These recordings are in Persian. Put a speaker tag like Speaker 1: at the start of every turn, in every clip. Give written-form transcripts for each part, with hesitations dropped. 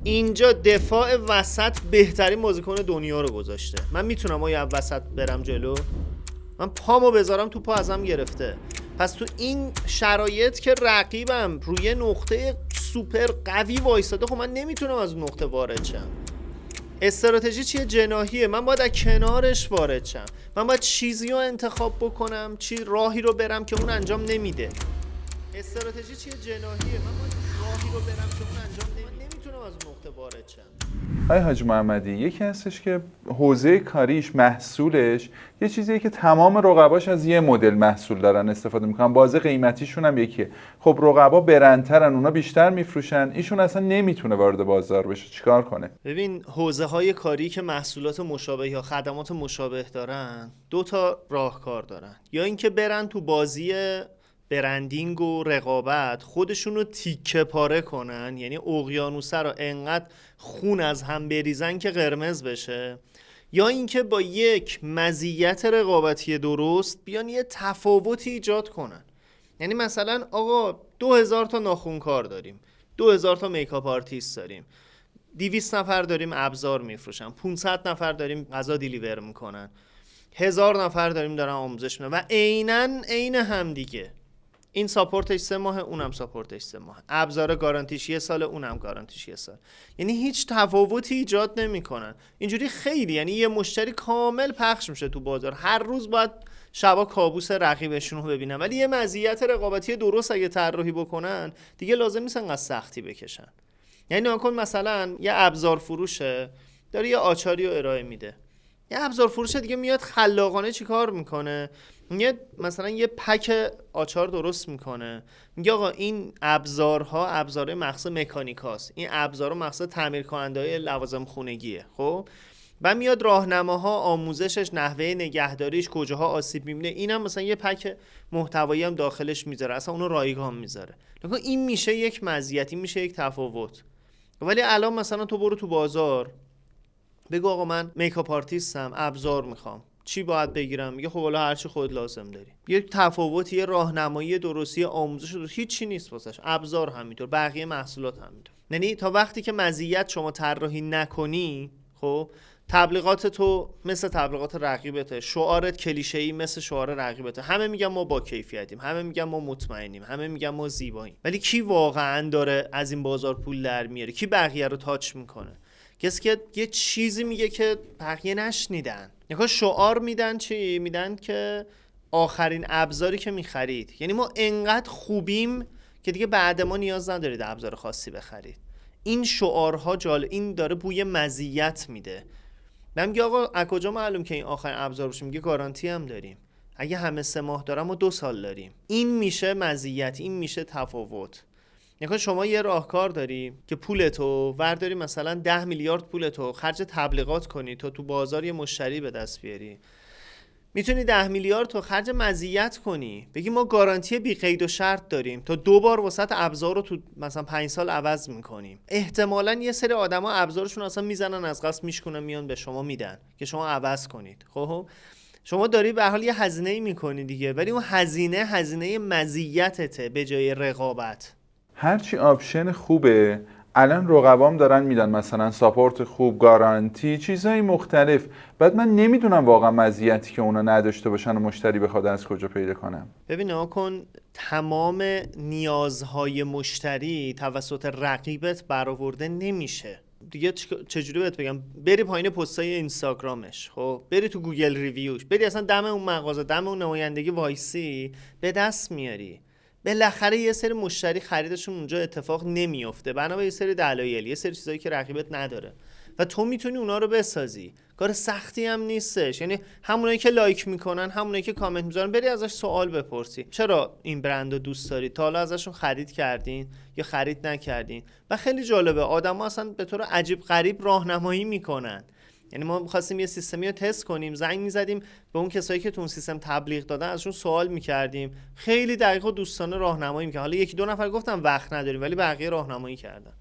Speaker 1: اینجا دفاع وسط بهترین بازیکن دنیا رو گذاشته. من میتونم یه وسط برم جلو؟ من پامو بذارم تو پا ازم گرفته. پس تو این شرایط که رقیبم روی نقطه سوپر قوی وایساده، خب من نمیتونم از اون نقطه وارد شم. استراتژی چیه؟ جناحیه. من باید از کنارش وارد شم. من باید چیزی رو انتخاب بکنم، راهی رو برم که اون انجام نمیده. استراتژی چیه؟ جناحیه. من باید راهی رو برم که اون انجام نمیده. من نمیتونم از اون نقطه وارد شم.
Speaker 2: آقای حاجی محمدی، یکی هستش که حوزه کاریش، محصولش یه چیزیه که تمام رقباش از یه مدل محصول دارن استفاده میکنن، بازه قیمتیشون هم یکیه. خب رقبا برندترن، اونا بیشتر میفروشن، ایشون اصلا نمیتونه وارد بازار بشه، چیکار کنه؟
Speaker 1: ببین، حوزه های کاری که محصولات مشابه یا خدمات مشابه دارن دو تا راهکار دارن. یا اینکه برن تو بازی برندینگ و رقابت خودشون رو تیکه پاره کنن، یعنی اقیانوسه رو انقدر خون از هم بریزن که قرمز بشه، یا اینکه با یک مزیت رقابتی درست بیان یه تفاوتی ایجاد کنن. یعنی مثلا آقا 2000 تا ناخونکار داریم، 2000 تا میکاپ آرتیست داریم، 200 نفر داریم ابزار میفروشن، 500 نفر داریم غذا دیلیور میکنن، 1000 نفر داریم دارن آموزش میدن و عین هم دیگه. این ساپورتش 3 ماه، اونم ساپورتش 3 ماه، ابزار گارانتیش 1 سال، اونم گارانتیش 1 سال. یعنی هیچ تفاوتی ایجاد نمیکنن. اینجوری خیلی، یعنی یه مشتری کامل پخش میشه تو بازار، هر روز باید شبا کابوس رقیبشون رو ببینن. ولی یه مزیت رقابتی درست اگه طراحی بکنن دیگه لازم نیست انقدر سختی بکشن. یعنی نکن مثلا یه ابزار فروشه داره یه آچاری رو ارائه میده، یه ابزار فروش دیگه میاد خلاقانه چی کار میکنه؟ میاد مثلا یه پک آچار درست میکنه، میگه آقا این ابزارها ابزار مخصوص مکانیکاست، این ابزارها مخصوص تعمیر کننده های لوازم خونگیه. خب و میاد راهنماها، آموزشش، نحوه نگهداریش، کجاها آسیب میبینه، اینم مثلا یه پک محتوایی هم داخلش میذاره، اصلا اونو رایگان میذاره. این میشه یک مزیت، این میشه یک تفاوت. ولی الان مثلا تو برو تو بازار بگو آقا من میکاپ آرتیستم، ابزار میخوام، چی باید بگیرم؟ میگه خب حالا هر چی خود لازم داری. یه تفاوتی، یه راهنمایی درستی، آموزش درست، هیچ چی نیست واسش. ابزار همینطور، بقیه محصولات همینطور. یعنی تا وقتی که مزیت شما طراحی نکنی، خب تبلیغات تو مثل تبلیغات رقیبته، شعارت کلیشه‌ای مثل شعار رقیبته. همه میگن ما با کیفیتیم، همه میگن ما مطمئنیم، همه میگن ما زیباییم. ولی کی واقعا داره از این بازار پول در میاره؟ کی بقیه رو تاچ میکنه؟ کسی که یه چیزی میگه که بقیه نشنیدن. یعنی شعار میدن، چی میدن؟ که آخرین ابزاری که میخرید. یعنی ما انقدر خوبیم که دیگه بعد ما نیاز ندارید ابزار خاصی بخرید. این شعارها این داره بوی مزیت میده. من میگه آقا از کجا معلوم که این آخرین ابزار باشه؟ میگه گارانتی هم داریم، اگه همه 3 ماه دارم ما 2 سال داریم. این میشه مزیت، این میشه تفاوت. یعنی شما یه راهکار داری که پولتو ورداری، مثلا 10 میلیارد پولتو خرج تبلیغات کنی تا تو بازار یه مشتری به دست بیاری. میتونی 10 میلیارد تو خرج مزیت کنی، بگی ما گارانتی بی قید و شرط داریم تا 2 بار وسط ابزار رو تو مثلا 5 سال عوض میکنیم. احتمالاً یه سری آدما ابزارشون اصلا میزنن از قصد میشکنن میان به شما میدن که شما عوض کنید. خب شما داری به هر حال یه هزینه‌ای میکنی دیگه، ولی اون هزینه مزیتته به جای رقابت.
Speaker 2: هرچی آپشن خوبه الان رقبام دارن میدن، مثلا ساپورت خوب، گارانتی، چیزهای مختلف. بعد من نمیدونم واقعا مزیتی که اونا نداشته باشن و مشتری بخواد از کجا پیدا کنم.
Speaker 1: ببین نکن تمام نیازهای مشتری توسط رقیبت برآورده نمیشه دیگه. چجوری بهت بگم؟ بری پایین پستای اینستاگرامش، خب بری تو گوگل ریویوش، بری اصلا دم اون مغازه، دم اون نمایندگی وایسی، به دست میاری. بالاخره یه سری مشتری خریدشون اونجا اتفاق نمیفته بنابراین یه سری دلایل، یه سری چیزایی که رقیبت نداره و تو میتونی اونا رو بسازی. کار سختی هم نیستش. یعنی همونایی که لایک میکنن، همونایی که کامنت میذارن، بری ازش سوال بپرسی چرا این برند رو دوست دارید، تا حالا ازشون خرید کردین یا خرید نکردین. و خیلی جالبه، آدما اصلا به طور عجیب غریب راهنمایی میکنن. یعنی ما می‌خواستیم یه سیستمی رو تست کنیم، زنگ می‌زدیم به اون کسایی که تو اون سیستم تبلیغ دادن، ازشون سوال می‌کردیم، خیلی دقیق و دوستانه راهنمایی می‌کردن. حالا یکی دو نفر گفتن وقت نداریم، ولی بقیه راهنمایی کردن.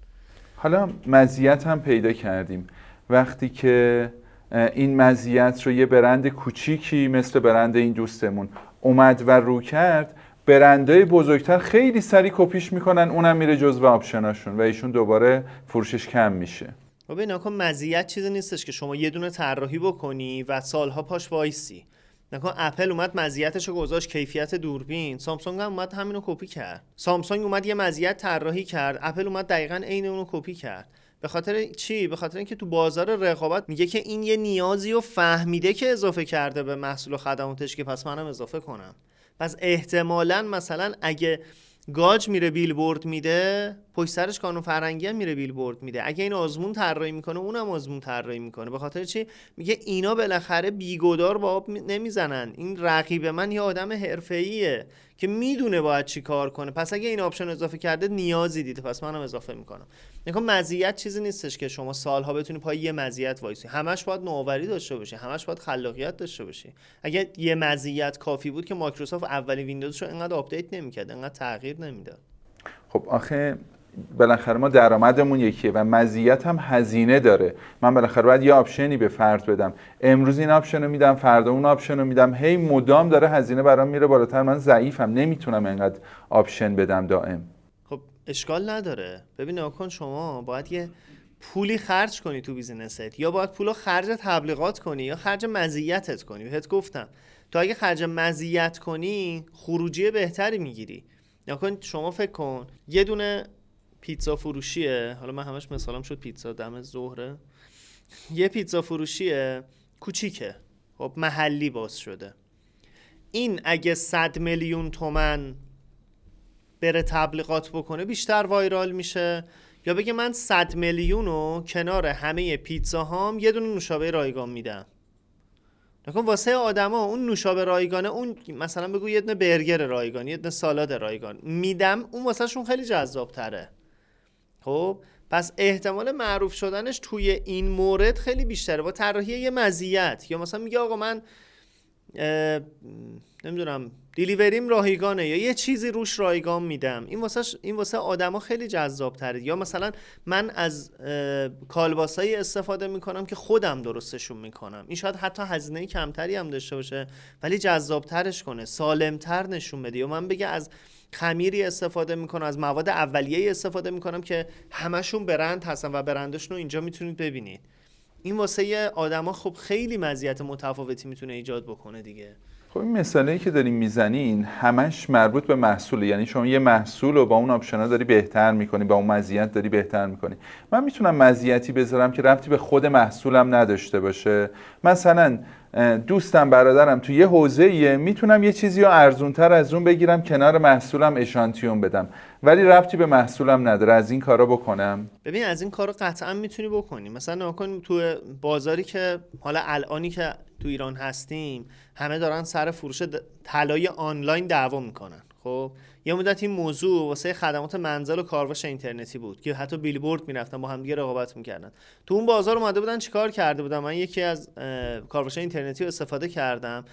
Speaker 2: حالا مزیت هم پیدا کردیم. وقتی که این مزیت رو یه برند کوچیکی مثل برند این دوستمون اومد و رو کرد، برندهای بزرگتر خیلی سریع کپیش میکنن، اونم میره جزو آپشناشون و ایشون دوباره فروشش کم میشه.
Speaker 1: ببین نکن مزیت چیزی نیستش که شما یه دونه طراحی بکنی و سالها پاش وایسی. نکن اپل اومد مزیتشو گذاشت کیفیت دوربین، سامسونگ هم اومد همینو کپی کرد. سامسونگ اومد یه مزیت طراحی کرد، اپل اومد دقیقاً عین اونو کپی کرد. به خاطر چی؟ به خاطر اینکه تو بازار رقابت میگه که این یه نیازی رو فهمیده که اضافه کرده به محصول و خدماتش که پس منم اضافه کنم. پس احتمالاً مثلا اگه گاج میره بیلبورد میده، پشت سرش قانون فرهنگی هم میره بیلبورد میده. اگه این آزمون طراحی میکنه، اونم آزمون طراحی میکنه. به خاطر چی؟ میگه اینا بالاخره بیگدار با آب نمیزنن. این رقیب من یه آدم حرفه‌ایه که میدونه باید چی کار کنه. پس اگه این آپشن اضافه کرده نیازی دیده، پس منم اضافه میکنم. نکن مزیت چیزی نیستش که شما سالها بتونی پای یه مزیت وایسی. همش باید نوآوری داشته باشی، همش باید خلاقیت داشته باشی. اگه یه مزیت کافی بود که مایکروسافت اولین ویندوزشو انقدر آپدیت نمیکرد، انقدر تغییر نمیداد.
Speaker 2: خب آخه بالاخره ما درآمدمون یکیه و مزیت هم هزینه داره. من بالاخره باید یه آپشنی به فرد بدم، امروز این آپشن رو میدم، فردا اون آپشن رو میدم، هی مدام داره هزینه برام میره بالاتر. من ضعیفم، نمیتونم انقدر آپشن بدم دائم.
Speaker 1: خب اشکال نداره. ببین نکن شما باید یه پولی خرج کنی تو بیزینست، یا باید پولو خرج تبلیغات کنی یا خرج مزیتت کنی. بهت گفتم تو اگه خرج مزیت کنی خروجی بهتری میگیری. نکن شما فکر کن یه دونه پیتزا فروشیه، حالا من همش مثالم شد پیتزا دم ظهره، یه پیتزا فروشیه کوچیکه، خب محلی باز شده. این اگه 100 میلیون تومن بره تبلیغات بکنه بیشتر وایرال میشه، یا بگه من 100 میلیون رو کنار همه پیتزا هام یه دونه نوشابه رایگان میدم. نکن واسه آدما اون نوشابه رایگانه، اون مثلا بگو یه دونه برگر رایگان، یه دونه سالاد رایگان میدم، اون واسه شون خیلی جذاب تره. خب پس احتمال معروف شدنش توی این مورد خیلی بیشتره با طراحی یه مزیت. یا مثلا میگه آقا من نمیدونم دیلیوریم رایگانه یا یه چیزی روش رایگان میدم، این واسه آدما خیلی جذاب تره. یا مثلا من از کالباسایی استفاده میکنم که خودم درستشون میکنم، این شاید حتی هزینه کمتری هم داشته باشه ولی جذاب ترش کنه، سالم تر نشون بده. یا من بگه از خمیری استفاده میکنم، از مواد اولیه‌ای استفاده میکنم که همشون برند هستن و برندشون رو اینجا میتونید ببینید. این واسه آدما خب خیلی مزیت متفاوتی میتونه ایجاد بکنه دیگه.
Speaker 2: خب این مثالایی که داریم میزنین همش مربوط به محصوله، یعنی شما یه محصول رو با اون آپشن‌ها داری بهتر میکنی، با اون مزیت داری بهتر میکنی. من میتونم مزیتی بذارم که ربطی به خود محصولم نداشته باشه. مثلا دوستم برادرم تو یه حوزه‌ایه، میتونم یه چیزی رو ارزونتر از اون بگیرم کنار محصولم اشانتیون بدم ولی ربطی به محصولم نداره. از این کارا بکنم؟
Speaker 1: ببین از این کارا قطعا میتونی بکنی. مثلا نکن تو بازاری که حالا الانی که تو ایران هستیم همه دارن سر فروش طلای آنلاین دعوا میکنن. خب یه مدت این موضوع واسه خدمات منزل و کارواش اینترنتی بود که حتی بیلبورد میرفتن با هم دیگه رقابت میکردن. تو اون بازار اومده بودن چیکار کرده بودن؟ من یکی از کارواش اینترنتی رو استفاده کردم.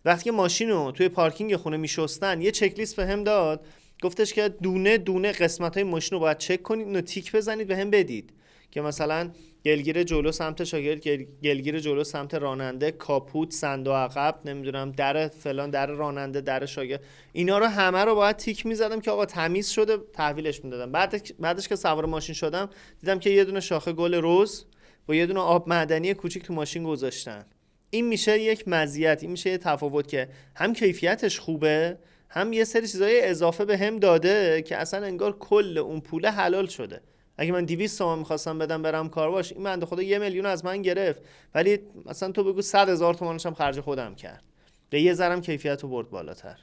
Speaker 1: وقتی که ماشین رو توی پارکینگ خونه میشستن یه چک لیست بهم داد، گفتش که دونه دونه قسمت‌های ماشین رو باید چک کنید، اینو تیک بزنید بهم بدید که مثلا گلگیر جلو سمت شاگرد، گلگیر جلو سمت راننده، کاپوت، صندوق عقب، نمیدونم در فلان، در راننده، در شاگرد، اینا رو همه رو باید تیک میزدم که آقا تمیز شده تحویلش میدادم. بعدش که سوار ماشین شدم دیدم که یه دونه شاخه گل رز با یه دونه آب معدنی کوچیک تو ماشین گذاشتن. این میشه یک مزیت، این میشه یه تفاوت که هم کیفیتش خوبه هم یه سری چیزای اضافه به هم داده که اصلا انگار کل اون پول حلال شده. اگه من 200 تومن می‌خواستم بدم برم کارواش، این بنده خدا 1 میلیون از من گرفت ولی مثلا تو بگو 100,000 تومانش هم خرج خودم کرد، به یه ذرم کیفیت رو برد بالاتر.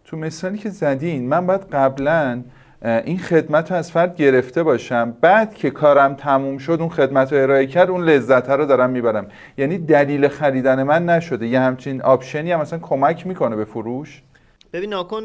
Speaker 2: تو مثالی که زدین من باید قبلا این خدمت رو از فرد گرفته باشم، بعد که کارم تموم شد اون خدمت رو ارائه کرد، اون لذت رو دارم میبرم. یعنی دلیل خریدن من نشده. یه همچین آپشنی هم مثلا کمک میکنه به فروش.
Speaker 1: ببین ناکن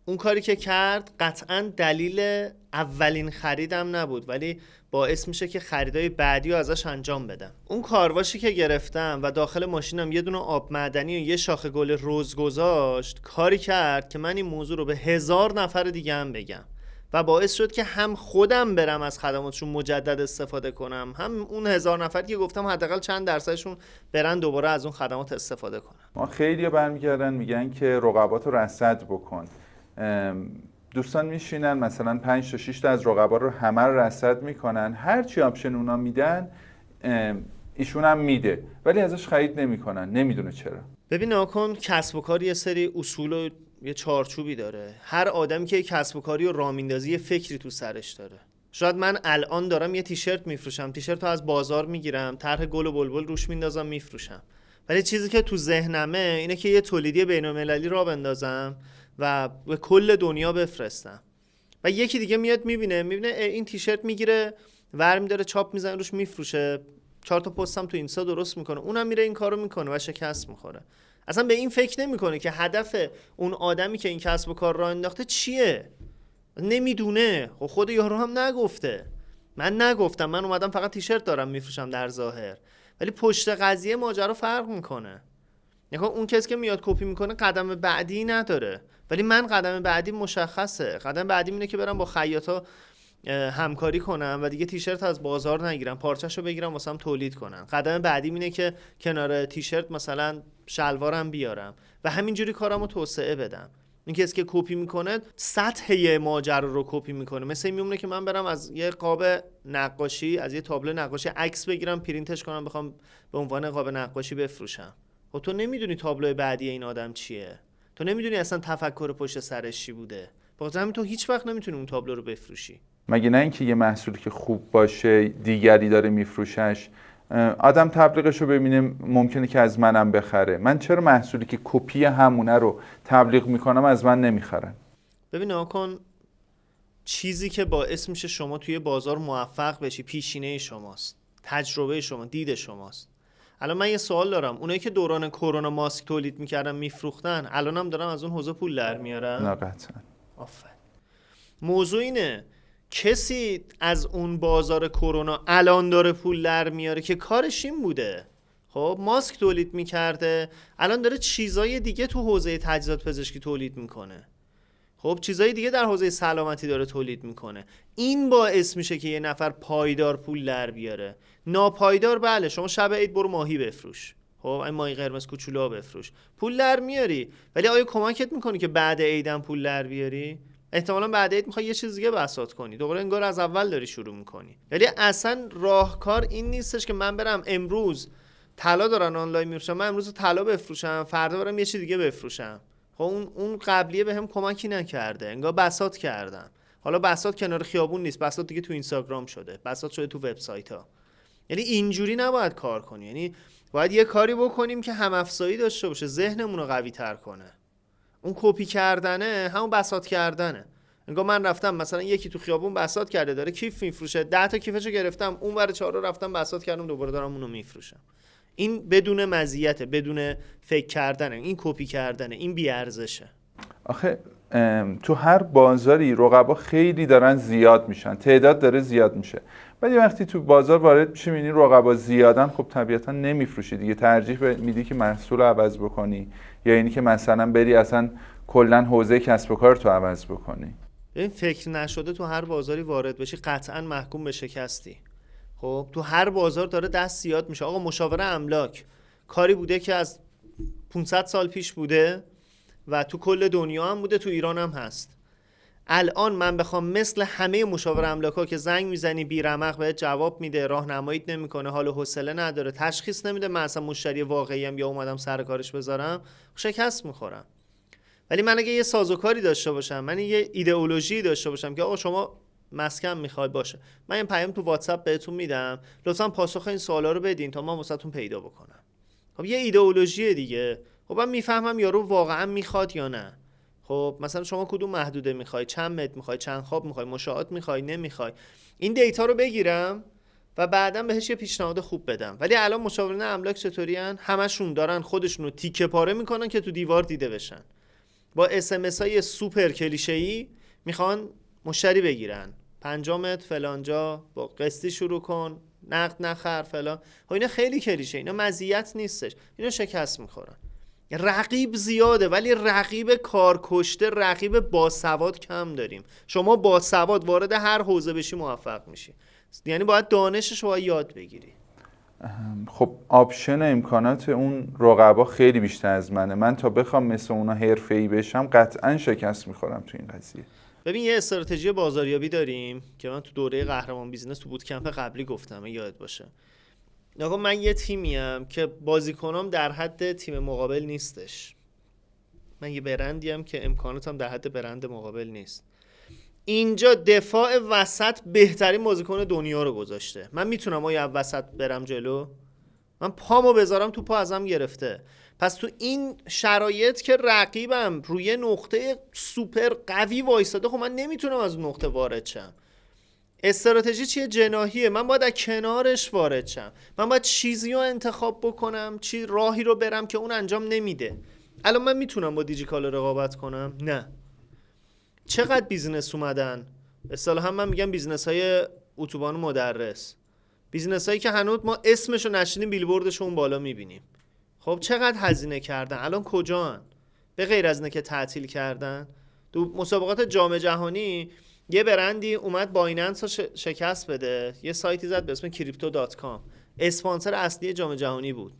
Speaker 1: اون کاری که کرد قطعا دلیل اولین خریدم نبود ولی باعث میشه که خریدای بعدی رو ازش انجام بدم. اون کارواشی که گرفتم و داخل ماشینم یه دونه آب معدنی و یه شاخه گل رز گذاشت، کاری کرد که من این موضوع رو به 1000 نفر دیگه هم بگم و باعث شد که هم خودم برم از خدماتشون مجدد استفاده کنم، هم اون 1000 نفر که گفتم حداقل چند درصدشون برن دوباره از اون خدمات استفاده کنن.
Speaker 2: ما خیلی برمیگردن میگن که رقبات رو رصد بکن. دوستان میشینن مثلا 5 تا 6 تا از رقبا رو همه رو رصد میکنن، هر چی آپشن اونا میدن ایشون هم میده ولی ازش خرید نمیکنن، نمیدونه چرا.
Speaker 1: ببین ناکن، کسب و کار یه سری اصول و یه چارچوبی داره. هر آدمی که کسب و کاری و راه میندازی یه فکری تو سرش داره. شاید من الان دارم یه تیشرت میفروشم، تیشرت رو از بازار میگیرم، طرح گل و بلبل روش میندازم میفروشم، ولی چیزی که تو ذهنمه اینه که یه تولیدی بین‌المللی راه بندازم و به کل دنیا بفرستم. و یکی دیگه میاد میبینه این تیشرت میگیره ورمی داره چاپ میزنه روش میفروشه، 4 تا پستم تو اینستا درست میکنه، اونم میره این کارو میکنه و شکست میخوره. اصلا به این فکر نمیکنه که هدف اون آدمی که این کسب و کار راه انداخته چیه. نمیدونه. خود یارو هم نگفته، من نگفتم، من اومدم فقط تیشرت دارم میفروشم در ظاهر، ولی پشت قضیه ماجرا فرق میکنه. یعنی اون کسی که میاد کپی میکنه قدم بعدی نداره، ولی من قدم بعدی مشخصه. قدم بعدی اینه که برم با خیاطا همکاری کنم و دیگه تیشرت از بازار نگیرم، پارچه‌شو بگیرم واسم تولید کنن. قدم بعدی اینه که کنار تیشرت مثلا شلوارم بیارم و همینجوری کارمو توسعه بدم. این کسی که کپی میکنه سطح ماجرا رو کپی میکنه. مثل این میمونه که من برم از یه قاب نقاشی، از یه تابلو نقاشی عکس بگیرم، پرینتش کنم، بخوام به عنوان قاب نقاشی بفروشم. خب تو نمیدونی تابلو بعدی این آدم چیه، تو نمیدونی اصلا تفکر پشت سرش چی بوده، بخاطر همین تو هیچ وقت نمیتونی اون تابلو رو بفروشی.
Speaker 2: مگه نه اینکه یه محصولی که خوب باشه دیگری داره میفروشش، آدم تبلیغش رو ببینه ممکنه که از منم بخره. من چرا محصولی که کپی همونه رو تبلیغ میکنم از من نمیخرن؟
Speaker 1: ببین ناکن، چیزی که باعث میشه شما توی بازار موفق بشی پیشینه شماست، تجربه شما، دید شماست. الان من یه سوال دارم، اونایی که دوران کرونا ماسک تولید میکردن میفروختن، الان هم دارن از اون حوزه پول در میارن؟
Speaker 2: نه قطعا.
Speaker 1: آفرین. موضوع اینه کسی از اون بازار کرونا الان داره پول در میاره که کارش این بوده. خب ماسک تولید میکرده، الان داره چیزای دیگه تو حوزه تجهیزات پزشکی تولید میکنه. خب چیزای دیگه در حوزه سلامتی داره تولید میکنه. این باعث میشه که یه نفر پایدار پول در بیاره. ناپایدار بله، شما شب عید برو ماهی بفروش، خب این ماهی قرمز کوچولو بفروش، پول در میاری، ولی آیا کمکت میکنه که بعد عیدم پول در بیاری؟ احتمالاً بعد عید میخوای یه چیز دیگه بساط کنی، دوباره انگار از اول داری شروع میکنی. ولی اصلا راهکار این نیستش که من برم امروز طلا دارن آنلاین میفروشن، من امروز طلا بفروشم، فردا برم یه چیز دیگه بفروشم. خب اون قبلیه بهم کمکی نکرده، انگار بساط کردم. حالا بساط کنار خیابون نیست، بساط دیگه تو اینستاگرام شده، بساط شده تو وبسایت‌ها. یعنی اینجوری نباید کار کنی، یعنی باید یه کاری بکنیم که هم افزایی داشته باشه، ذهنمون رو قوی تر کنه. اون کپی کردنه همون بساط کردنه. انگار من رفتم مثلا یکی تو خیابون بساط کرده داره کیف میفروشه، 10 تا کیفشو گرفتم، اون ور 4 رو رفتم بساط کردم، دوباره دارم اونو میفروشم. این بدون مزیت، بدون فکر کردنه، این کپی کردنه، این بی ارزشه.
Speaker 2: آخه تو هر بازاری رقبا خیلی دارن زیاد میشن، تعداد داره زیاد میشه، ولی وقتی تو بازار وارد میشی میبینی رقبا زیادن، خب طبیعتا نمیفروشی دیگه، ترجیح میدی که محصول رو عوض بکنی یا اینی که مثلا بری اصلا کلا حوزه کسب و کار تو عوض بکنی.
Speaker 1: این فکر نشده تو هر بازاری وارد بشی قطعا محکوم به شکستی. خب تو هر بازار داره دست زیاد میشه. آقا مشاوره املاک کاری بوده که از 500 سال پیش بوده و تو کل دنیا هم بوده، تو ایران هم هست. الان من بخوام مثل همه مشاور املاک‌ها که زنگ میزنی بیرمق بهت جواب میده، راهنماییت نمیکنه، حال و حوصله نداره، تشخیص نمیده من اصلا مشتری واقعی ام یا اومدم سر کارش بذارم، شکست میخورم. ولی من اگه یه سازوکاری داشته باشم، من یه ایدئولوژی داشته باشم که آقا شما مسکن میخواد باشه، من این پیام تو واتساپ بهتون میدم، لطفاً پاسخ این سوالا رو بدین تا ما واسهتون پیدا بکنم. خب یه ایدئولوژی دیگه. خب من میفهمم یارو واقعا میخواد یا نه. خب مثلا شما کدوم محدوده میخوای، چند متر میخوای، چند خواب میخوای، مشاعات میخوای، نمیخوای، این دیتا رو بگیرم و بعداً بهش یه پیشنهاد خوب بدم. ولی الان مشاورین املاک چطورین؟ همشون دارن خودشونو تیکه پاره میکنن که تو دیوار دیده بشن. با اس های سوپر کلیشه‌ای میخوان مشتری بگیرن، 5 متر فلانجا، با قسطی شروع کن، نقد نخر فلان. خب اینا خیلی کلیشه، اینا مزیت نیستش، اینا شکست میخورن. رقیب زیاده ولی رقیب کارکشته، رقیب باسواد کم داریم. شما باسواد وارد هر حوزه بشی موفق میشی، یعنی باید دانشش رو یاد بگیری.
Speaker 2: خب آپشن امکانات اون رقبا خیلی بیشتر از منه. من تا بخوام مثل اونا حرفه‌ای بشم قطعا شکست میخورم تو این قضیه.
Speaker 1: ببین یه استراتژی بازاریابی داریم که من تو دوره قهرمان بیزینس تو بوتکمپ قبلی گفتم، یاد باشه. نگاه من یه تیمیم که بازیکنام در حد تیم مقابل نیستش. من یه برندیم که امکاناتم در حد برند مقابل نیست. اینجا دفاع وسط بهترین بازیکن دنیا رو گذاشته. من میتونم آیا وسط برم جلو؟ من پامو بذارم تو پا ازم گرفته. پس تو این شرایط که رقیبم روی نقطه سوپر قوی وایساده، خب من نمیتونم از اون نقطه وارد شم. استراتژی چیه؟ جناحیه. من باید از کنارش وارد شم. من باید چیزی رو انتخاب بکنم، راهی رو برم که اون انجام نمیده. الان من میتونم با دیجیکالا رقابت کنم؟ نه. چقدر بیزینس اومدن، اصطلاحا من میگم بیزینس های اتوبان مدرس، بیزینس هایی که هنوز ما اسمشو نشینیم بیلبوردشو اون بالا میبینیم. خب چقدر هزینه کردن، الان کجان؟ به غیر از اینه که تعطیل کردن. تو مسابقات جام جهانی یه برندی اومد بایننس رو شکست بده، یه سایتی زد به اسم crypto.com، اسپانسر اصلی جام جهانی بود.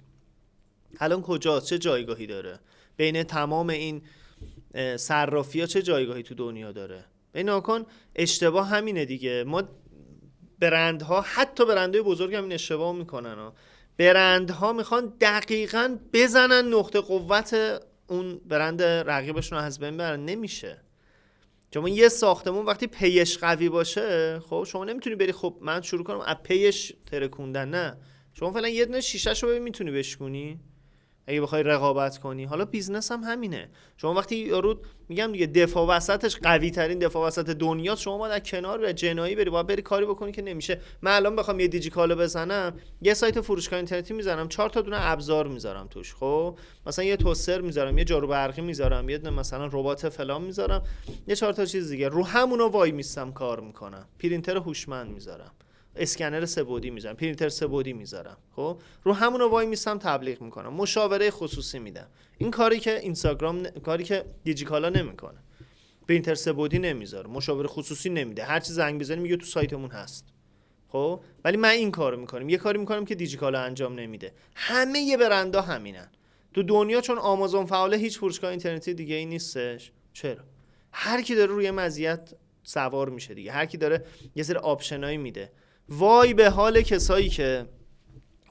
Speaker 1: الان کجاست؟ چه جایگاهی داره بین تمام این صرافی ها؟ چه جایگاهی تو دنیا داره؟ ببین ناکن اشتباه همینه دیگه. ما برندها، حتی برندهای بزرگ هم این اشتباه میکنن. برندها میخوان دقیقاً بزنن نقطه قوت اون برند رقیبشون رو از بین ببرن. نمیشه. چون یه ساختمون وقتی پیش قوی باشه، خب شما نمیتونی بری خب من شروع کنم از پیش ترکوندن. نه، شما فعلا یه دونه شیشه‌شو ببین میتونی بشکونی اگه بخوای رقابت کنی. حالا بیزنس هم همینه. شما وقتی یارو میگم دیگه دفاع وسطش قوی ترین دفاع وسط دنیاست، شما باید از کنار و جنایی باید بری کاری بکنی که نمیشه. من الان بخوام یه دیجیکالا بزنم، یه سایت فروشگاه اینترنتی میزنم، 4 تا دونه ابزار میذارم توش. خب مثلا یه توستر میذارم، یه جارو برقی میذارم، یه دونه مثلا ربات فلان میذارم، یه 4 تا چیز دیگه. رو همونا وای میستم کار میکنم. پرینتر هوشمند میذارم، اسکنر سه بعدی میذارم، پرینتر سه بعدی میذارم. خب رو همون وای میستم تبلیغ میکنم، مشاوره خصوصی میدم. این کاری که اینستاگرام کاری که دیجیکالا نمیکنه. پرینتر سه بعدی نمیذاره، مشاوره خصوصی نمیده، هر چی زنگ بزنی میگه تو سایتمون هست. خب ولی من این کارو میکنم، یه کاری میکنم که دیجیکالا انجام نمیده. همه یه برندا همینن تو دنیا. چون آمازون فعاله، هیچ فروشگاه اینترنتی دیگه ای نیستش. چرا؟ هر کی داره روی مزیت سوار میشه دیگه، هر کی داره یه سری آپشنایی میده. وای به حال کسایی که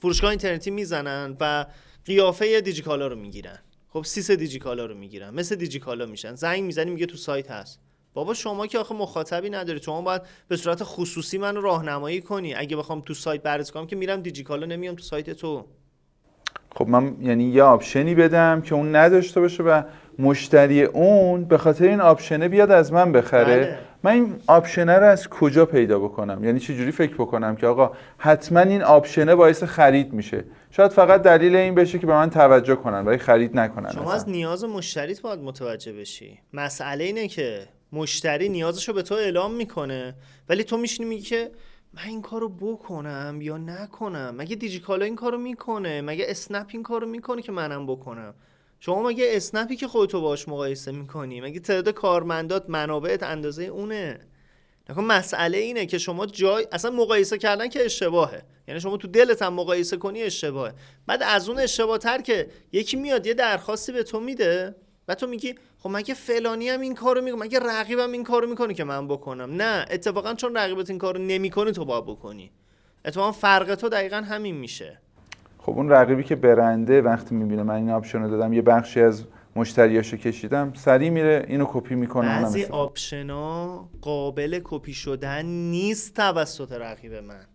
Speaker 1: فروشگاه اینترنتی میزنن و قیافه دیجیکالا رو میگیرن. خب سیس دیجیکالا رو میگیرن، مثل دیجیکالا میشن. زنگ میزنی میگه تو سایت هست. بابا شما که آخه مخاطبی نداری، شما باید به صورت خصوصی منو راهنمایی کنی. اگه بخوام تو سایت بررسی کنم که میرم دیجیکالا، نمیام تو سایت تو.
Speaker 2: خب من یعنی یه آپشنی بدم که اون نداشته باشه و مشتری اون به خاطر این آپشنه بیاد از من بخره.
Speaker 1: بله.
Speaker 2: من این آپشنه رو از کجا پیدا بکنم؟ یعنی چه جوری فکر بکنم که آقا حتما این آپشنه باعث خرید میشه؟ شاید فقط دلیل این بشه که به من توجه کنن ولی خرید نکنن.
Speaker 1: شما از نیاز مشتریت باید متوجه بشی. مسئله اینه که مشتری نیازشو به تو اعلام میکنه ولی تو میشینی میگی که من این کارو بکنم یا نکنم. مگه دیجیکالا این کارو میکنه؟ مگه اسنپ این کارو میکنه که منم بکنم؟ شما مگه اسنپی که خودتو باهاش مقایسه میکنی؟ مگه تعداد کارمندات منابعت اندازه اونه؟ نکن مسئله اینه که شما اصلا مقایسه کردن که اشتباهه. یعنی شما تو دلت هم مقایسه کنی اشتباهه. بعد از اون اشتباه تر که یکی میاد یه درخواستی به تو میده و تو میگی خب مگه فلانی هم این کارو میکنه، مگه رقیبم این کارو میکنه که من بکنم؟ نه، اتفاقا چون رقیبت این کارو نمیکنه تو باید بکنی. اتفاقا فرق تو دقیقاً همین میشه.
Speaker 2: خب اون رقیبی که برنده وقتی میبینه من این آپشن رو دادم، یه بخشی از مشتریاشو کشیدم، سریع میره اینو کپی میکنه.
Speaker 1: بعضی آپشنا قابل کپی شدن نیست توسط رقیب من.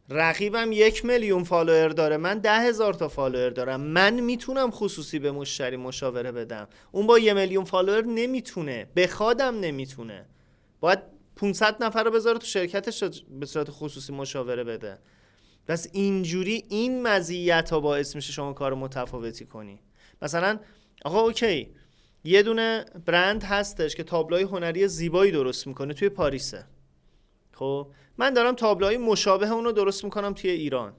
Speaker 1: رقیبم 1 میلیون فالوور داره، من 10,000 تا فالوور دارم. من میتونم خصوصی به مشتری مشاوره بدم، اون با 1 میلیون فالوور نمیتونه، بخوادم نمیتونه. باید 500 نفر رو بذاره تو شرکتش به صورت خصوصی مشاوره بده. پس اینجوری این مزیت ها باعث میشه شما کار متفاوتی کنی. مثلا آقا اوکی، یه دونه برند هستش که تابلوهای هنری زیبایی درست میکنه توی پاریسه. خب من دارم تابلوهای مشابه اون رو درست میکنم توی ایران.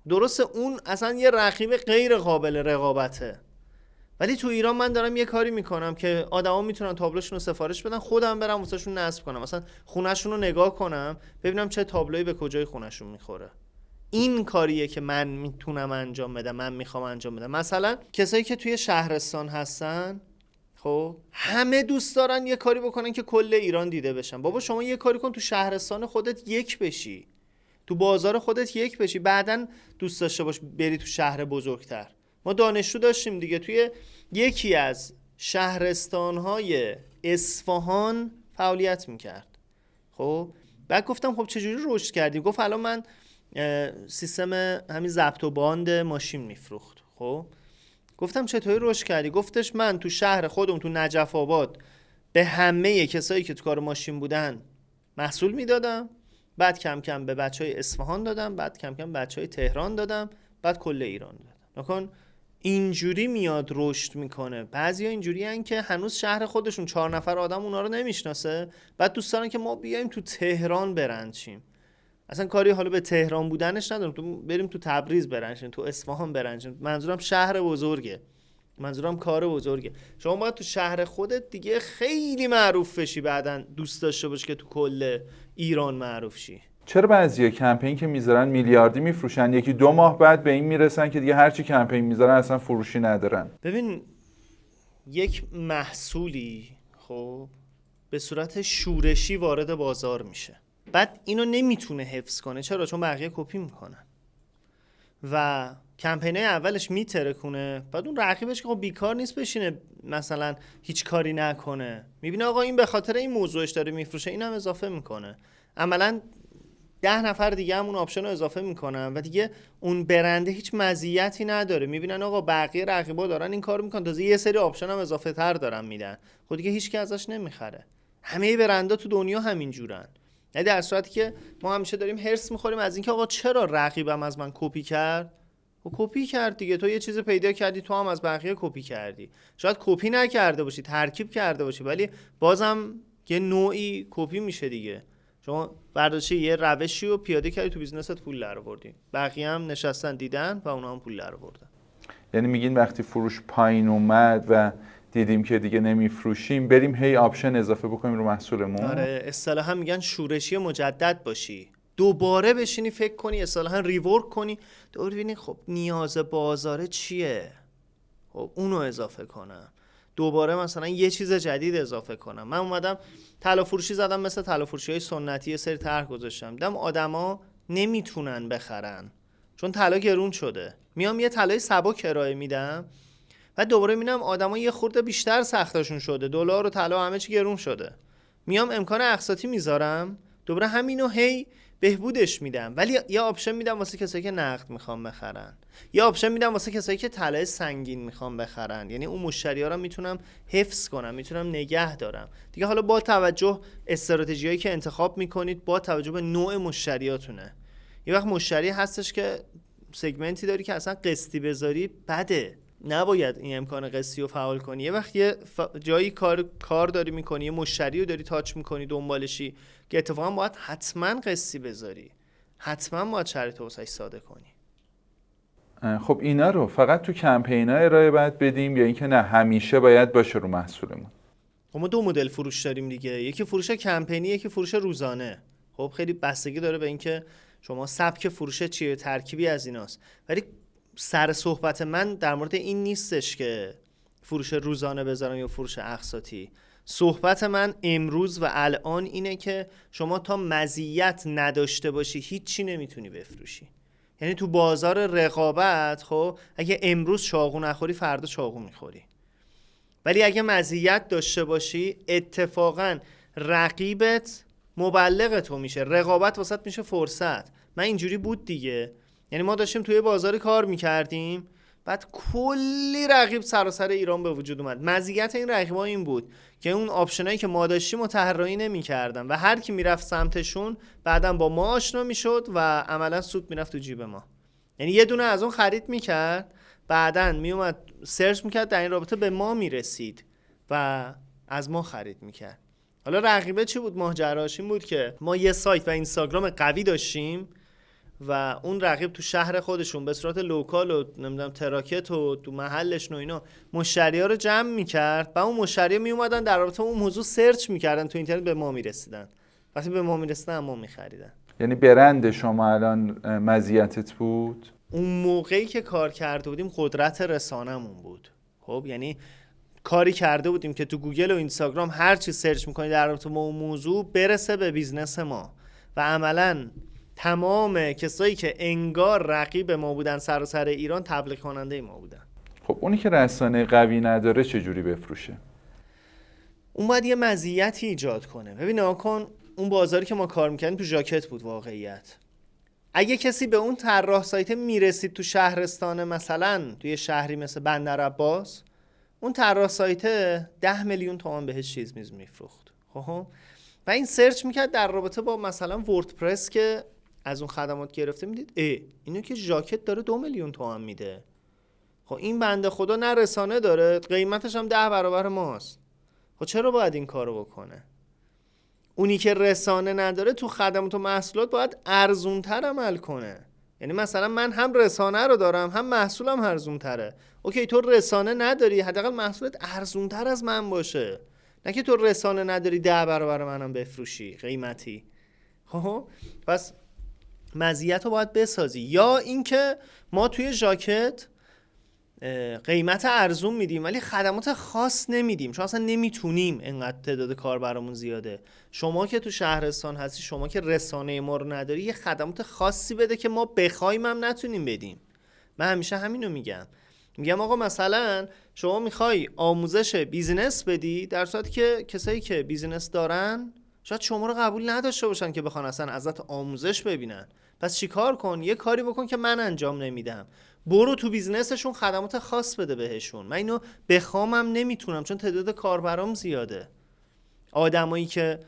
Speaker 1: درست اون اصلا یه رقیب غیر قابل رقابته، ولی تو ایران من دارم یه کاری میکنم که آدما میتونن تابلوشون رو سفارش بدن، خودم برم واسهشون نصب کنم، مثلا خونهشون رو نگاه کنم ببینم چه تابلویی به کجای خونهشون میخوره. این کاریه که من میتونم انجام بدم، من میخوام انجام بدم. مثلا کسایی که توی شهرستان هستن، خب همه دوست دارن یه کاری بکنن که کل ایران دیده بشن. بابا شما یه کاری کن تو شهرستان خودت یک بشی، تو بازار خودت یک بشی، بعدن دوست داشته باش بری تو شهر بزرگتر. ما دانشجو داشتیم دیگه، توی یکی از شهرستان‌های اصفهان فعالیت میکرد. خب بعد گفتم خب چجوری رشد کردی؟ گفت الان من سیستم همین ضبط و باند ماشین میفروخت. خب گفتم چطوری رشد کردی؟ گفتش من تو شهر خودم تو نجف آباد به همه کسایی که تو کار ماشین بودن محصول میدادم، بعد کم کم به بچهای اصفهان دادم، بعد کم کم بچهای تهران دادم، بعد کل ایران دادم. نکن اینجوری میاد رشد میکنه. بعضیا اینجوری هن که هنوز شهر خودشون 4 نفر آدم اونا رو نمیشناسه، بعد دوست دارن که ما بیایم تو تهران برند شیم. اصلا کاری حالا به تهران بودنش ندارم، تو بریم تو تبریز برنشیم، تو اصفهان برنشیم. منظورم شهر بزرگه، منظورم کار بزرگه. شما باید تو شهر خودت دیگه خیلی معروف بشی، بعدن دوست داشته باشی که تو کل ایران معروف شی.
Speaker 2: چرا بعضیا کمپین که میذارن میلیاردی میفروشن، یکی 2 ماه بعد به این میرسن که دیگه هرچی کمپین میذارن اصلا فروشی ندارن؟
Speaker 1: ببین یک محصولی خب به صورت شورشی وارد بازار میشه، بعد اینو نمیتونه حفظ کنه. چرا؟ چون بقیه کپی میکنن و کمپینای اولش میترکونه، بعد اون رقیبش که خب بیکار نیست بشینه مثلا هیچ کاری نکنه، میبینه آقا این به خاطر این موضوعش داره میفروشه، اینم اضافه میکنه. عملاً 10 نفر دیگه هم اون آپشن رو اضافه میکنن و دیگه اون برنده هیچ مزیتی نداره. میبینن آقا بقیه رقیبا دارن این کارو میکنن، تازه یه سری آپشن هم اضافه تر دارن میدن، خود دیگه هیچ کی ازش نمیخره. همه برندا تو دنیا همین جورن. یعنی در صورتی که ما همیشه داریم هرس میخوریم از اینکه آقا چرا رقیبم از من کپی کرد؟ و کپی کرد دیگه. تو یه چیز پیدا کردی، تو هم از بقیه کپی کردی. شاید کپی نکرده باشی، ترکیب کرده باشی، ولی بازم یه نوعی کپی میشه دیگه. شما برداشتی یه روشی رو پیاده کردی، تو بیزنست پول درآوردی، بقیه هم نشستن دیدن و اونا هم پول درآوردن.
Speaker 2: یعنی میگین وقتی فروش پایین اومد و دیدیم که دیگه نمیفروشیم، بریم هی آپشن اضافه بکنیم رو محصولمون؟
Speaker 1: آره، اصطلاحا میگن شورشی مجدد باشی، دوباره بشینی فکر کنی، اصطلاحا ریورک کنی، دوباره ببینی خب نیاز بازاره چیه، خب اونو اضافه کنم، دوباره مثلا یه چیز جدید اضافه کنم. من اومدم طلا فروشی زدم، مثل طلا فروشی‌های سنتی یه سری طرح گذاشتم، دیدم آدما نمیتونن بخرن چون طلا گرون شده. میام یه طلای سبک ارائه میدم و دوباره میبینم آدما یه خورده بیشتر سختشون شده، دلار و طلا همه چی گرون شده. میام امکان اقساطی میذارم، دوباره همینو هی بهبودش میدم، ولی یه آپشن میدم واسه کسایی که نقد میخوام بخرن، یه آپشن میدم واسه کسایی که طلای سنگین میخوام بخرن. یعنی اون مشتری‌ها رو میتونم حفظ کنم، میتونم نگه دارم دیگه. حالا با توجه استراتژیایی که انتخاب میکنید، با توجه به نوع مشتریاتونه. یه وقت مشتری هستش که سگمنتی داری که اصلا قسطی بذاری بده، نباید این امکان قسطی رو فعال کنی. یه وقت یه جایی کار داری میکنی، یه مشتری رو داری تاچ میکنی، دنبالشی، که اتفاقا باید حتما قسطی بذاری، حتما باید شرط واسش ساده کنی.
Speaker 2: خب اینا رو فقط تو کمپینا ارائه باید بدیم یا اینکه نه همیشه باید باشه رو محصولمون؟
Speaker 1: خب ما 2 مدل فروش داریم دیگه، یکی فروش کمپینی، یکی فروش روزانه. خب خیلی بستگی داره به اینکه شما سبک فروش چیه، ترکیبی از ایناست. ولی سر صحبت من در مورد این نیستش که فروش روزانه بذارم یا فروش اقساطی. صحبت من امروز و الان اینه که شما تا مزیت نداشته باشی هیچی نمیتونی بفروشی. یعنی تو بازار رقابت خب اگه امروز چاقو نخوری فردا چاقو میخوری، ولی اگه مزیت داشته باشی اتفاقا رقیبت مبلغ تو میشه، رقابت واسط میشه فرصت. من اینجوری بود دیگه. یعنی ما داشتیم توی بازار کار میکردیم، بعد کلی رقیب سراسر ایران به وجود اومد. مزیت این رقیبا این بود که اون آپشنایی که ما داشتیم طراحی نمی‌کردن و هر کی میرفت سمتشون بعداً با ما آشنا میشد و عملاً سود میرفت تو جیب ما. یعنی یه دونه از اون خرید میکرد، بعداً میومد سرچ میکرد، در این رابطه به ما میرسید و از ما خرید میکرد. حالا رقیبه چی بود؟ ماجراش این بود که ما یه سایت و اینستاگرام قوی داشتیم و اون رقیب تو شهر خودشون به صورت لوکال و نمیدونم تراکت و تو محلش و اینا مشتری‌ها رو جمع می‌کرد و اون مشتری‌ها میومدن در رابطه اون موضوع سرچ می‌کردن تو اینترنت، به ما می‌رسیدن. وقتی به ما می‌رسیدن ما می‌خریدن.
Speaker 2: یعنی برند شما الان مزیتت بود؟
Speaker 1: اون موقعی که کار کرده بودیم قدرت رسانمون بود. خب یعنی کاری کرده بودیم که تو گوگل و اینستاگرام هر چی سرچ میکنی در رابطه با اون موضوع برسه به بیزنس ما و عملاً تمام کسایی که انگار رقیب ما بودن سراسر ایران تبلیغ کننده ما بودن.
Speaker 2: خب اونی که رسانه قوی نداره چجوری بفروشه؟
Speaker 1: اون باید یه مزیتی ایجاد کنه. ببین نگاه کن، اون بازاری که ما کار میکنیم تو ژاکت بود واقعیت. اگه کسی به اون طراح سایت میرسید تو شهرستان، مثلا توی شهری مثل بندرعباس، اون طراح سایت 10 میلیون تومان بهش چیز میفروخت. خب و این سرچ میکرد در رابطه با مثلا وردپرس که از اون خدمات گرفته، میدید اینو که ژاکت داره 2 میلیون تومان میده. خب این بنده خدا نه رسانه داره، قیمتش هم 10 برابر ماست. خب چرا باید این کارو بکنه؟ اونی که رسانه نداره تو خدمات و محصولات باید ارزونتر عمل کنه. یعنی مثلا من هم رسانه رو دارم هم محصولم ارزونتره. اوکی تو رسانه نداری، حداقل محصولت ارزونتر از من باشه، نه که تو رسانه نداری 10 برابر منم بفروشی قیمتی. خب پس مزیت رو باید بسازی. یا اینکه ما توی ژاکت قیمت ارزون میدیم ولی خدمات خاص نمیدیم، چون اصلا نمیتونیم، انقدر تعداد کاربرامون زیاده. شما که تو شهرستان هستی، شما که رسانه ما رو نداری، یه خدمات خاصی بده که ما بخوایم هم نتونیم بدیم. من همیشه همینو میگم آقا مثلا شما میخوای آموزش بیزینس بدی، در صورتی که کسایی که بیزینس دارن شاید شما رو قبول نداشته باشن که بخوان اصلا ازت آموزش ببینن. پس چیکار کن؟ یه کاری بکن که من انجام نمیدم، برو تو بیزنسشون خدمات خاص بده بهشون. من اینو بخوامم نمیتونم چون تعداد کاربرام زیاده. آدمایی که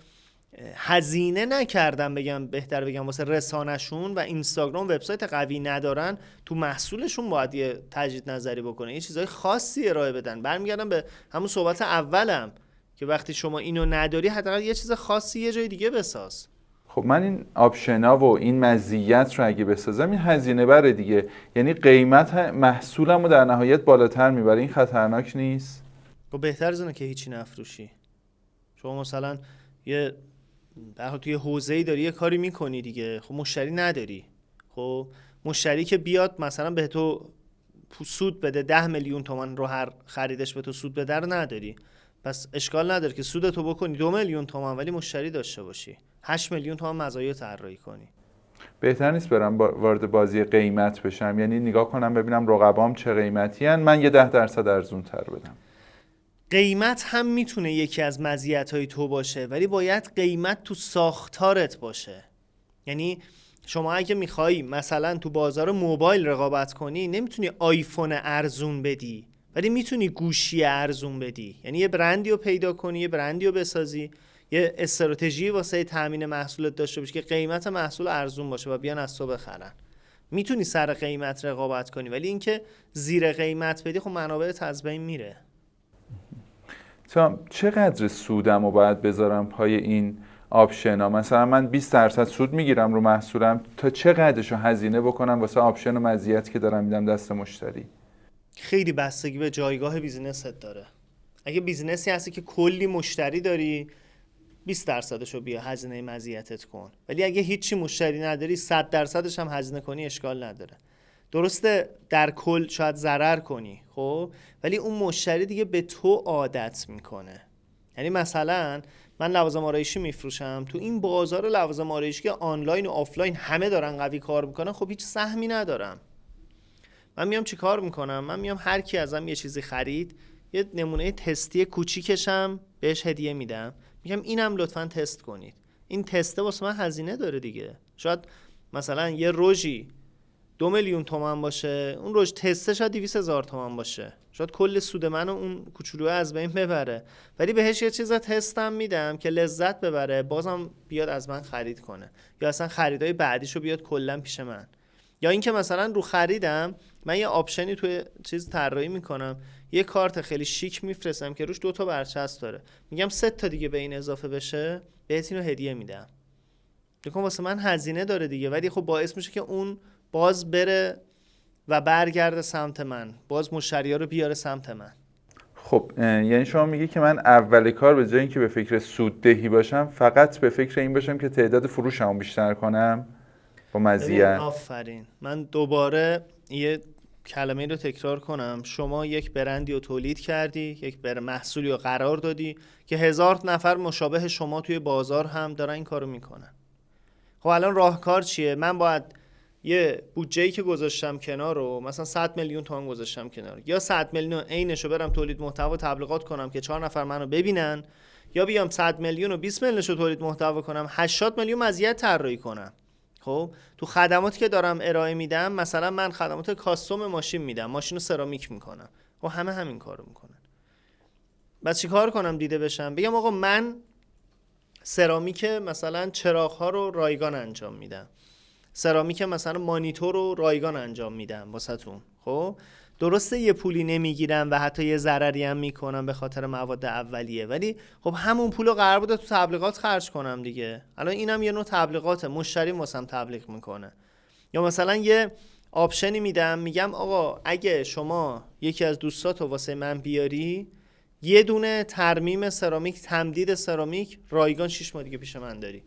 Speaker 1: هزینه نکردن، بهتر بگم واسه رسانه‌شون و اینستاگرام وبسایت قوی ندارن، تو محصولشون باید یه تجدید نظری بکنن، یه چیزای خاصی ارائه بدن. برمیگردم به همون صحبت اولم که وقتی شما اینو نداری، حداقل یه چیز خاصی یه جای دیگه بساز.
Speaker 2: خب من این آپشنا و این مزیت رو اگه بسازم، این هزینه بره دیگه، یعنی قیمت محصولم رو در نهایت بالاتر میبره. این خطرناک نیست؟
Speaker 1: خب بهتر از اینه که هیچی نفروشی. شما مثلا یه توی حوزه‌ای داری یه کاری میکنی دیگه، خب مشتری نداری. خب مشتری که بیاد مثلا به تو سود بده 10 میلیون تومان رو هر خریدش به تو سود بده رو نداری، پس اشکال نداره که سودتو بکنی 2 میلیون تومان ولی مشتری داشته باشی، 8 میلیون تومان مزایا طراحی کنی.
Speaker 2: بهتر نیست برم وارد بازی قیمت بشم؟ یعنی نگاه کنم ببینم رقبام چه قیمتی هن، من یه 10% ارزون تر بدم.
Speaker 1: قیمت هم میتونه یکی از مزیت‌های تو باشه، ولی باید قیمت تو ساختارت باشه. یعنی شما اگه میخوایی مثلا تو بازار موبایل رقابت کنی، نمیتونی آیفون ارزون بدی ولی میتونی گوشی ارزون بدی. یعنی یه برندی رو پیدا کنی، یه برندی رو بسازی، یه استراتژی واسه تامین محصولات داشته باشی که قیمت محصول ارزون باشه و بیان از تو بخرن. میتونی سر قیمت رقابت کنی، ولی اینکه زیر قیمت بدی خب منابعت از بین میره.
Speaker 2: تا چقدر سودم رو باید بذارم پای این آپشن ها؟ مثلا من 20% سود میگیرم رو محصولم، تا چقدرشو هزینه بکنم واسه آپشن و مزیت که دارم میدم دست مشتری؟
Speaker 1: خیلی بستگی به جایگاه بیزینست داره. اگه بیزینسی هستی که کلی مشتری داری، 20%شو بیا هزینه مزیتت کن. ولی اگه هیچی مشتری نداری، 100%ش هم هزینه کنی اشکال نداره. درسته در کل شاید ضرر کنی، خب ولی اون مشتری دیگه به تو عادت میکنه. یعنی مثلا من لوازم آرایشی میفروشم، تو این بازار لوازم آرایشی که آنلاین و آفلاین همه دارن قوی کار میکنن، خب هیچ سهمی ندارم. من میام چی کار میکنم؟ من میام هر کی ازم یه چیزی خرید، یه نمونه تستی کوچیکشم بهش هدیه میدم، میگم اینم لطفاً تست کنید. این تسته واسه من هزینه داره دیگه. شاید مثلا یه روژی 2 میلیون تومان باشه، اون روژ تسته شاید 200,000 تومان باشه، شاید کل سود منو اون کوچولوه از بین ببره، ولی بهش یه چیز تستم میدم که لذت ببره، بازم بیاد از من خرید کنه، یا اصلا خریدای بعدیشو بیاد کلا پیش من. یا اینکه مثلا رو خریدم من یه آپشنی توی چیز طراحی میکنم، یه کارت خیلی شیک میفرستم که روش 2 تا برچسب داره، میگم 3 تا دیگه به این اضافه بشه بهت اینو هدیه میدم. دیگه واسه من هزینه داره دیگه، ولی خب باعث میشه که اون باز بره و برگرده سمت من، باز مشتری‌ها رو بیاره سمت من.
Speaker 2: خب یعنی شما میگی که من اول کار به جای اینکه به فکر سوددهی باشم فقط به فکر این باشم که تعداد فروشمو بیشتر کنم با مزیت.
Speaker 1: آفرین. من دوباره یه کلمه رو تکرار کنم. شما یک برندی رو تولید کردی، یک محصولی رو قرار دادی که 1000 نفر مشابه شما توی بازار هم دارن این کارو میکنن. خب الان راهکار چیه؟ من باید یه بودجه‌ای که گذاشتم کنار رو مثلا 100 میلیون تومان گذاشتم کنار، یا 100 میلیون عینشو برم تولید محتوا تبلیغات کنم که 4 نفر منو ببینن، یا بیام 100 میلیون و 20 میلیونشو تولید محتوا کنم 80 میلیون مزیت طراحی کنم. خب تو خدماتی که دارم ارائه میدم، مثلا من خدمات کاستوم ماشین میدم، ماشین رو سرامیک میکنم، خب همه همین کارو میکنن. بس چی کار کنم دیده بشم؟ بگم آقا من سرامیک مثلا چراغ‌ها رو رایگان انجام میدم، سرامیک مثلا مانیتور رو رایگان انجام میدم واسهتون. خب درسته یه پولی نمیگیرم و حتی یه ضرری هم میکنم به خاطر مواد اولیه، ولی خب همون پولو قرار بوده تو تبلیغات خرج کنم دیگه. الان اینم یه نوع تبلیغاته، مشتری واسم تبلیغ میکنه. یا مثلا یه آپشنی میدم، میگم آقا اگه شما یکی از دوستاتو واسه من بیاری، یه دونه ترمیم سرامیک، تمدید سرامیک رایگان 6 ماه دیگه پیش من داری.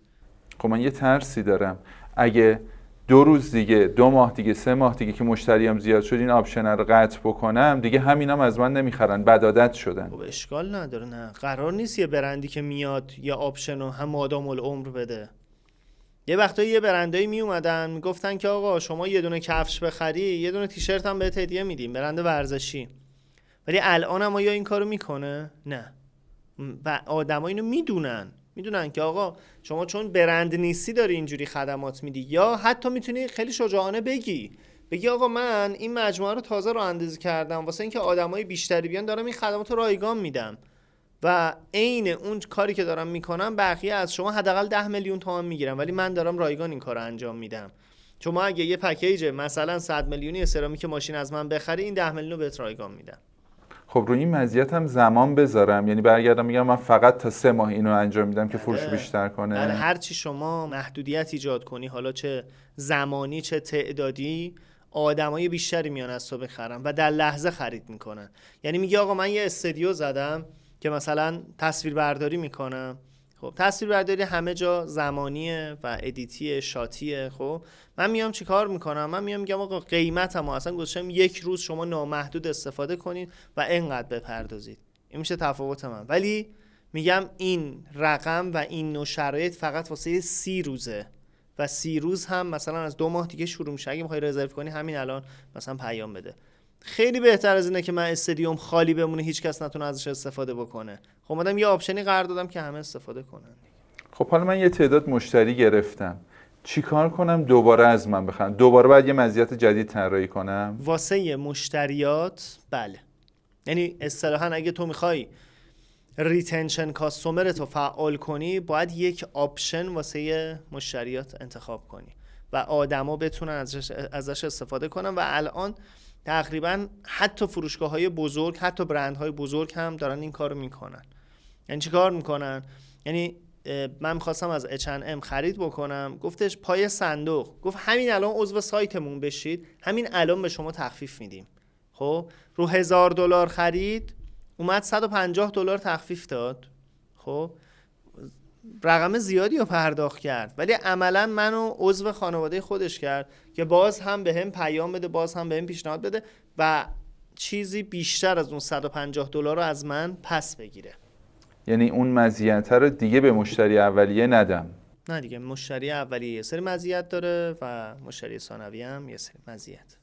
Speaker 2: خب من یه ترسی دارم، اگه 2 روز دیگه، 2 ماه دیگه، 3 ماه دیگه که مشتریام زیاد شد این آپشن رو قطع بکنم، دیگه همینام از من نمیخرن، بد عادت شدن.
Speaker 1: خب اشکال نداره. نه قرار نیست یه برندی که میاد یا آپشن رو هم مادام العمر بده. یه وقتایی یه برندایی می اومدن میگفتن که آقا شما یه دونه کفش بخری یه دونه تیشرت هم بهت هدیه میدیم، برند ورزشی. ولی الان هم آیا این کارو میکنه؟ نه. و آدما اینو میدونن که آقا شما چون برند نیستی داری اینجوری خدمات میدی. یا حتی میتونی خیلی شجاعانه بگی آقا من این مجموعه رو تازه راه اندازی کردم واسه اینکه آدمای بیشتری بیان، دارم این خدمات رو رایگان میدم و عین اون کاری که دارم میکنم بقیه از شما حداقل 10 میلیون تومان میگیرم، ولی من دارم رایگان این کارو انجام میدم. شما اگه یه پکیج مثلا 100 میلیونی سرامیک ماشین از من بخری، این 10 میلیون رو بهت رایگان میدم.
Speaker 2: خب روی این مزیت هم زمان بذارم، یعنی برگردم میگم من فقط تا 3 ماه اینو انجام میدم که فروش بیشتر کنه.
Speaker 1: بله، هر چی شما محدودیت ایجاد کنی، حالا چه زمانی چه تعدادی، آدمای بیشتری میان از تو بخرن و در لحظه خرید میکنن. یعنی میگه آقا من یه استودیو زدم که مثلا تصویر برداری میکنم. خب تصویر برداری همه جا زمانیه و ادیتی شاتیه. خب من میام چیکار میکنم؟ من میگم آقا قیمتمو اصلا گذاشتم 1 روز شما نامحدود استفاده کنید و اینقدر بپردازید. این میشه تفاوت من. ولی میگم این رقم و این نوع شرایط فقط واسه 30 روزه و 30 روز هم مثلا از 2 ماه دیگه شروع میشه. اگه میخوای رزرو کنی همین الان مثلا پیام بده. خیلی بهتر از اینه که من استادیوم خالی بمونه هیچ کس نتونه ازش استفاده بکنه. خب مادام یه آپشنی قرار دادم که همه استفاده کنن.
Speaker 2: خب حالا من یه تعداد مشتری گرفتم، چیکار کنم دوباره از من بخرن؟ دوباره باید یه مزیت جدید طراحی کنم؟
Speaker 1: واسه مشتریات بله. یعنی اصطلاحاً اگه تو میخوای ریتنشن کاستومرت رو فعال کنی، باید یک آپشن واسه مشتریات انتخاب کنی و آدما بتونن ازش استفاده کنن. و الان تقریبا حتی فروشگاه‌های بزرگ، حتی برندهای بزرگ هم دارن این کارو میکنن. یعنی چی کار میکنن؟ یعنی من میخواستم از H&M خرید بکنم، گفتش پای صندوق، گفت همین الان عضو سایتمون بشید، همین الان به شما تخفیف میدیم. خب رو $1000 خرید اومد $150 تخفیف داد. خب رقم زیادی رو پرداخت کرد، ولی عملا منو عضو خانواده خودش کرد که باز هم بهم پیام بده، باز هم بهم پیشنهاد بده و چیزی بیشتر از اون $150 رو از من پس بگیره.
Speaker 2: یعنی اون مزیت رو دیگه به مشتری اولیه ندم؟
Speaker 1: نه دیگه، مشتری اولیه یه سری مزیت داره و مشتری ثانویه هم یه سری مزیت.